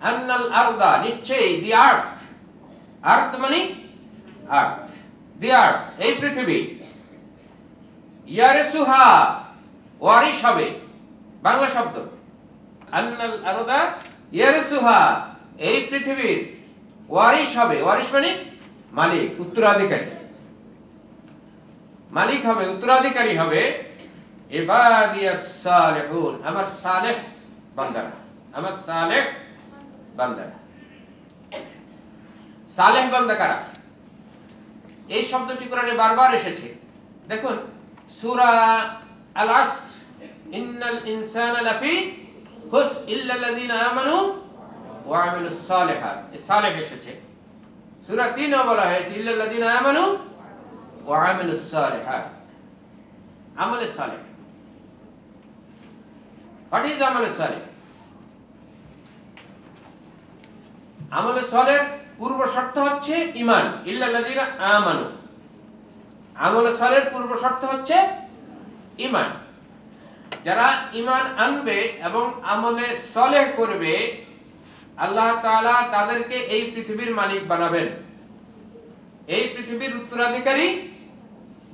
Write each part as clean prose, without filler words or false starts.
আন্নাল আরদা নিশ্চয়ই দি আর্থ, আর্থ মানে আর্থ, দি আর্থ এই পৃথিবী, ইয়ারসুহা ওয়ারিশ হবে, বাংলা শব্দ। আন্নাল আরদা ইয়ারসুহা এই পৃথিবীর ওয়ারিশ হবে, ওয়ারিশ মানে মালিক, উত্তরাধিকারী, মালিক হবে, উত্তরাধিকারী হবে ইবাদিয়াস সালিহুন, আমার সালেহ বান্দারা, আমার সালেহ বান্দারা। সালেহ বান্দা কারা? এই শব্দটি কোরআনে বারবার এসেছে। দেখুন সূরা আল আসর, ইন্নাল ইনসানা লাফি খুসর ইল্লাল্লাযিনা আমানু ওয়া আমিলুস সালিহাত, এই সালেহ এসেছে। সূরা 3 এ বলা হয়েছে ইল্লাল্লাযিনা আমানু ওয়া আমিলুস সালিহাত, আমলে সালেহ। হোয়াট ইজ আমলে সালেহ? আমলে সালেহর পূর্ব শর্ত হচ্ছে ঈমান, ইল্লাল্লাযিনা আমানু। আমলে সালেহর পূর্ব শর্ত হচ্ছে ঈমান। যারা ঈমান আনবে এবং আমলে সালেহ করবে, আল্লাহ তাআলা তাদেরকে এই পৃথিবীর মালিক বানাবেন, এই পৃথিবীর উত্তরাধিকারী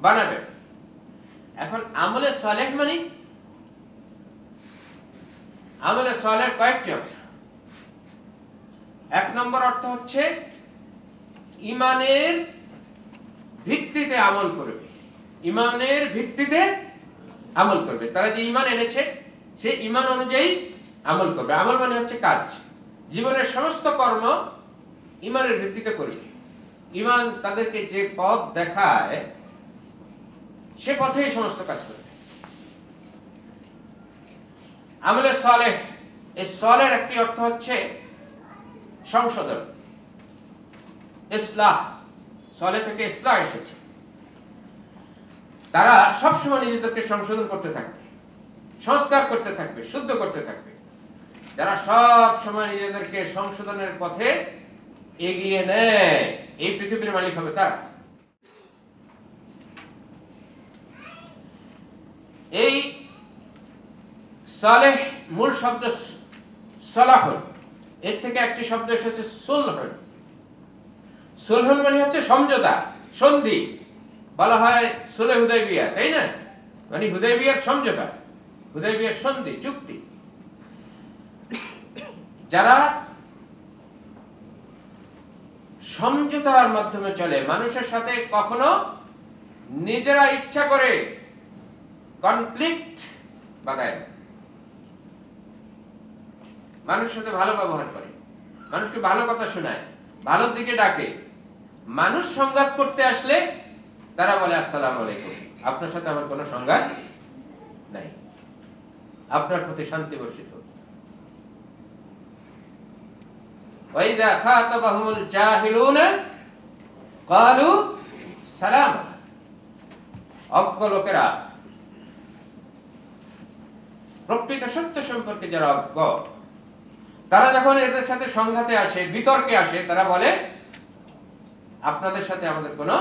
বানাবেন। এখন আমলে সালেহ মানে, আমলে সালেহ কয়েকটি অর্থ। এক নম্বর অর্থ হচ্ছে ঈমানের ভিত্তিতে আমল করবে, ঈমানের ভিত্তিতে আমল করবে। তারা যে ঈমান এনেছে সেই ঈমান অনুযায়ী আমল করবে। আমল মানে হচ্ছে কাজ, জীবনের সমস্ত কর্ম ঈমানের ভিত্তিতে করবে। ঈমান তাদেরকে যে পথ দেখায় সে পথেই সমস্ত কাজ করবে। আমলে সালেহ, এই সালেহর একটি অর্থ হচ্ছে সংশোধন, ইসলাহ। সালেহ থেকে ইসলাহ এসেছে। তারা সবসময় নিজেদেরকে সংশোধন করতে থাকবে, সংস্কার করতে থাকবে, শুদ্ধ করতে থাকবে। যারা সব সময় নিজেদেরকে সংশোধনের পথে এগিয়ে নেয়, এই পৃথিবীর মালিক হবে তারা। এই সালেহ মূল শব্দ সালাহ, এর থেকে একটি শব্দ এসেছে সুলহুন। সুলহুন মানে হচ্ছে সমঝোতা, সন্ধি। বলা হয় সুলহ হুদাইবিয়া, তাই না? মানে হুদাইবিয়ার সমঝোতা, হুদাইবিয়ার সন্ধি, চুক্তি। যারা সমঝোতার মাধ্যমে চলে, মানুষের সাথে কখনো নিজেরা ইচ্ছা করে কনফ্লিক্ট বাঁধায় না, মানুষের সাথে ভালো ব্যবহার করে, মানুষকে ভালো কথা শোনায়, ভালোর দিকে ডাকে। মানুষ সংঘাত করতে আসলে তারা বলে আসসালামু আলাইকুম, আপনার সাথে আমার কোনো সংঘাত নাই, আপনার প্রতি শান্তি বর্ষিত। ওয়াইযা খাতাবাহুমুল জাহিলুনা ক্বালু সালামা। অজ্ঞ লোকেরা, প্রকৃত সত্য সম্পর্কে যারা অজ্ঞ, তারা যখন এদের সাথে সংঘাতে আসে, বিতর্কে আসে, তারা বলে আপনাদের সাথে আমাদের কোনো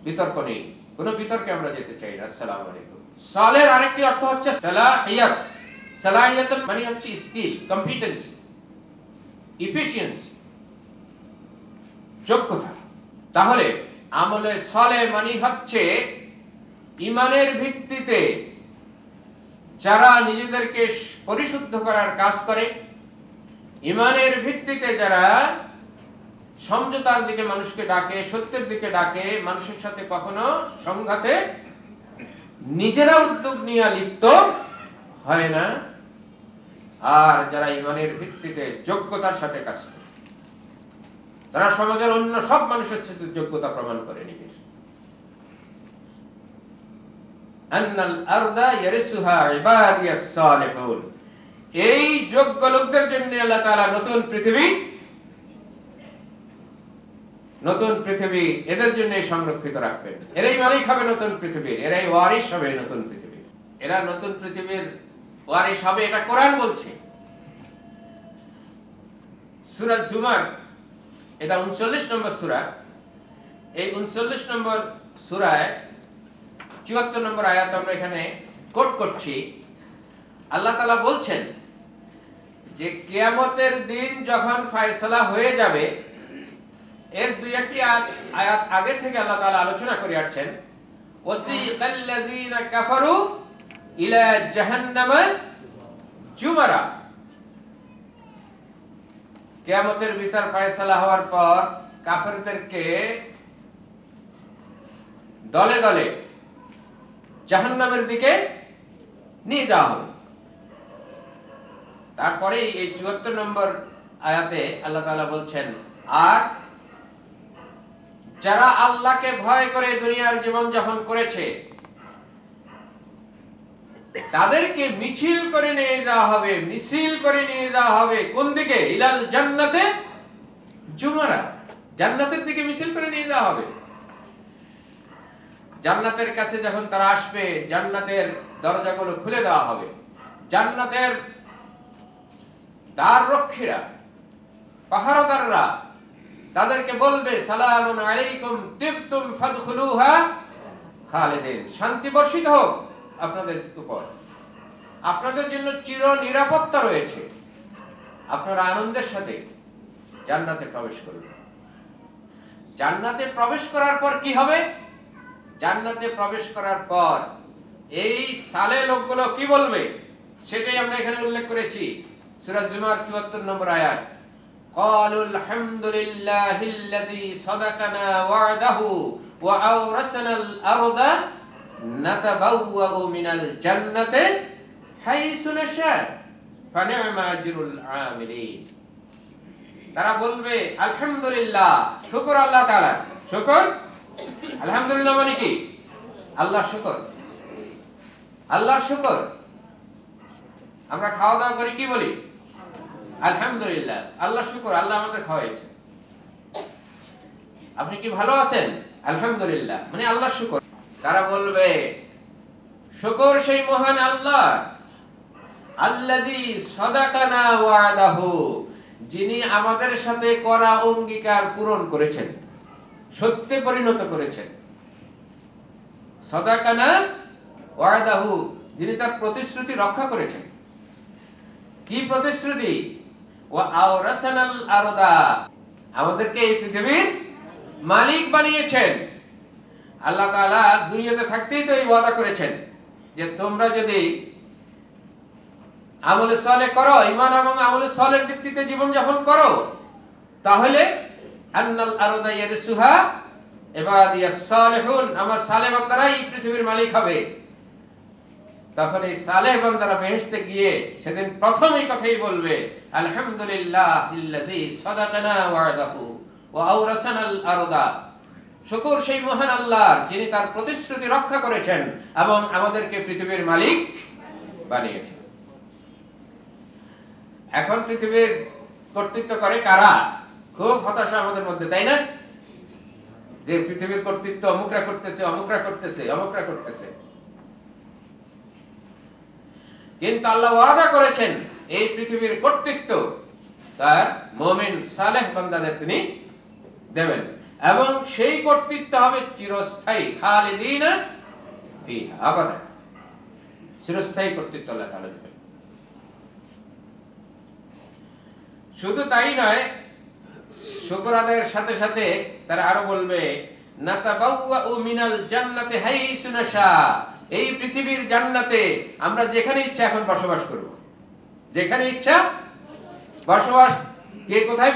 বিতর্ক নেই, কোনো বিতর্কে আমরা যেতে চাই না, আসসালামু আলাইকুম। সালের আরেকটি অর্থ হচ্ছে সালাহিয়াত। সালাহিয়াত মানে হচ্ছে স্কিল, কম্পিটেন্সি, এফিশিয়েন্সি, যোগ্যতা। তাহলে আমলে সালেহ মানে হচ্ছে ঈমানের ভিত্তিতে যারা নিজেদেরকে পরিশুদ্ধ করার কাজ করে, ঈমানের ভিত্তিতে যারা সমঝোতার দিকে মানুষকে ডাকে, সত্যের দিকে ডাকে, মানুষের সাথে কখনো সংঘাতে নিজেরা উদ্যোগ নিয়ে লিপ্ত হয় না, আর যারা ঈমানের ভিত্তিতে যোগ্যতার সাথে কাজ করে, তারা সমাজের অন্য সব মানুষের সাথে যোগ্যতা প্রমাণ করে নিজের। আন্নাল আরদা ইয়ারিসুহা ইবাদিয়াস সালিহুন, এই যোগ্য লোকদের জন্য আল্লাহ তাআলা নতুন পৃথিবী এদের জন্য সংরক্ষিত রাখবেন। এরাই মালিক হবে নতুন পৃথিবীর, এরাই ওয়ারিশ হবে নতুন পৃথিবীর, এরা নতুন পৃথিবীর ওয়ারিশ হবে, এটা কোরআন বলছে। সূরা জুমার, এটা 39 নম্বর সূরা। এই 39 নম্বর সূরায় 74 নম্বর আয়াত আমরা এখানে কোট করছি। আল্লাহ তাআলা বলছেন যে কিয়ামতের দিন যখন ফয়সালা হয়ে যাবে, এর দুই একটি আয়াত আগে থেকে আল্লাহ তাআলা আলোচনা করে আসছেন। ওয়াসিকাল্লাযীনা কাফারু ইলা জাহান্নামা জুমারা। কিয়ামতের বিচার ফয়সালা হওয়ার পর কাফেরদেরকে দলে দলে জাহান্নামের দিকে নিয়ে যাওয়া হবে। তারপরে এই ৭৪ নম্বর আয়াতে আল্লাহ তাআলা বলছেন, আর যারা আল্লাহকে ভয় করে দুনিয়ার জীবন যাপন করেছে তাদেরকে মিছিল করে নিয়ে যাওয়া হবে, মিছিল করে নিয়ে যাওয়া হবে কোন দিকে? ইলাল জান্নাতে জুমারা, জান্নাতের দিকে মিছিল করে নিয়ে যাওয়া হবে। জান্নাতের কাছে যখন তারা আসবে, জান্নাতের দরজাগুলো খুলে দেওয়া হবে। জান্নাতের দ্বার রক্ষীরা, পাহারাদাররা তাদেরকে বলবে, সালামুন আলাইকুম তিবতুম ফাদখুলুহা খালিদিন, শান্তি বর্ষিত হোক আপনাদের উপর, আপনাদের জন্য চির নিরাপত্তা রয়েছে, আপনারা আনন্দের সাথে জান্নাতে প্রবেশ করবেন। জান্নাতে প্রবেশ করার পর কি হবে? জান্নাতে প্রবেশ করার পর এই সালে লোকগুলো কি বলবে সেটাই আমরা এখানে উল্লেখ করেছি। সূরা জুমার ৭৪ নম্বর আয়াত, ক্বালুল হামদুলিল্লাহিল্লাযী সাদাকানা ওয়া'দাহু ওয়া আওরাসানাল আরদা নাতাবাওয়াউ মিনাল জান্নাতি হাইসু নাশা ফানি'মা আজরুল আমিলিন। তারা বলবে আলহামদুলিল্লাহ, শুকর আল্লাহ তাআলা, শুকর। আলহামদুলিল্লাহ মানে কি? আল্লাহ শুকর, আল্লাহর শুকর। আমরা খাওয়া দাওয়া করি, কি বলি? আলহামদুলিল্লাহ, আল্লাহ শুকর, আল্লাহ আমাদের খাওয়াইছে। আপনি কি ভালো আছেন? আলহামদুলিল্লাহ, মানে আল্লাহ শুকর। তারা বলবে শুকর সেই মহান আল্লাহ, আল্লাযী সাদাকানা ওয়া'দাহু, যিনি আমাদের সাথে করা অঙ্গীকার পূরণ করেছেন, সত্যে পরিণত করেছেন। সাদাকানা ওয়া'দাহু, যিনি তার প্রতিশ্রুতি রক্ষা করেছেন। কি প্রতিশ্রুতি? ওয়া আওরাসানাল আরদা, আমাদেরকে এই পৃথিবীর মালিক বানিয়েছেন। আল্লাহ তাআলা দুনিয়াতে থাকতেই তো এই ওয়াদা করেছেন যে তোমরা যদি আমলে সালেহ করো, ঈমান এবং আমলে সালেহের ভিত্তিতে জীবন যাপন করো, তাহলে আন্নাল আরদা ইয়ারসুহা ইবাদিয়াস সালিহুন, আমার সালেহ বান্দারা এই পৃথিবীর মালিক হবে। তখন এই সালেহ বান্দারা বেহেশতে গিয়ে সেদিন প্রথম এই কথাই বলবে, আলহামদুলিল্লাহিল্লাযী সাদাকানা ওয়া'দাহু ওয়া আওরাসানাল আরদা, শুকর সেই মহান আল্লাহর, যিনি তার প্রতিশ্রুতি রক্ষা করেছেন এবং আমাদেরকে পৃথিবীর মালিক বানিয়েছেন। এখন পৃথিবীর কর্তৃত্ব করে কারা? খুব হতাশা আমাদের মধ্যে, তাই না? যে পৃথিবীর কর্তৃত্ব অমুকরা করতেছে, অমুকরা করতেছে, অমুকরা করতেছে। কিন্তু আল্লাহ ওয়াদা করেছেন এই পৃথিবীর কর্তৃত্ব তার মুমিন সালেহ বান্দাদের তিনি দেবেন, এবং সেই কর্তৃত্ব হবে চিরস্থায়ী, খালিদিনা ফিহা আবাদা, চিরস্থায়ী কর্তৃত্ব আল্লাহ তাআলা দেবেন। শুধু তাই নয়, শুকর আদায়ের সাথে সাথে তারা আরো বলবে, নাতাবাওয়াউ মিনাল জান্নাতি হাইসু নাশা, এই পৃথিবীর জান্নাতে আমরা যেখানে ইচ্ছা এখন বসবাস করব, যেখানে ইচ্ছা বসবাস। কে কোথায়